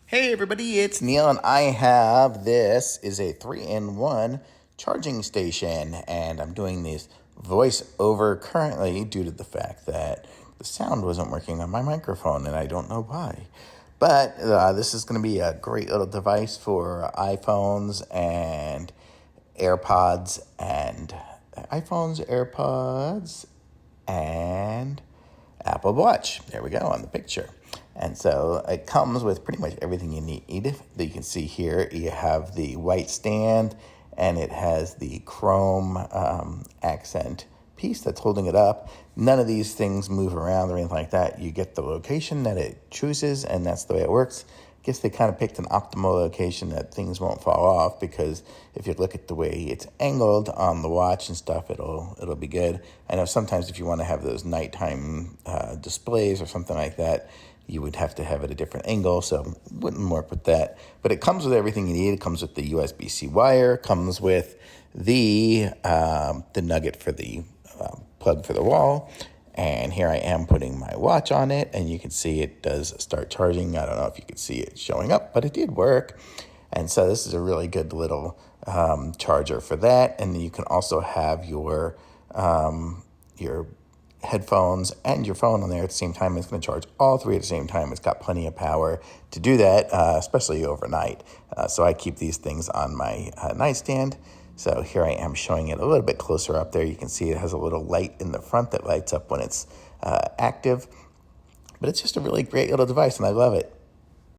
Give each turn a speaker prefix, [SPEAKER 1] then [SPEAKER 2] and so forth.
[SPEAKER 1] Hey everybody, it's Neil and I have this is a 3-in-1 charging station, and I'm doing this voice over currently due to the fact that the sound wasn't working on my microphone and I don't know why. But this is going to be a great little device for AirPods AirPods and Apple Watch. There we go on the picture. And so it comes with pretty much everything you need. That you can see here, you have the white stand, and it has the chrome accent piece that's holding it up. None of these things move around or anything like that. You get the location that it chooses, and that's the way it works. I guess they kind of picked an optimal location that things won't fall off, because if you look at the way it's angled on the watch and stuff, it'll be good. I know sometimes if you want to have those nighttime displays or something like that, you would have to have it a different angle, so wouldn't work with that. But it comes with everything you need. It comes with the USB-C wire, comes with the nugget for the plug for the wall. And here I am putting my watch on it, and you can see it does start charging. I don't know if you can see it showing up, but it did work. And so this is a really good little charger for that. And then you can also have your headphones and your phone on there at the same time. It's going to charge all three at the same time. It's got plenty of power to do that, especially overnight. So I keep these things on my nightstand. So here I am showing it a little bit closer up there. You can see it has a little light in the front that lights up when it's active. But it's just a really great little device, and I love it.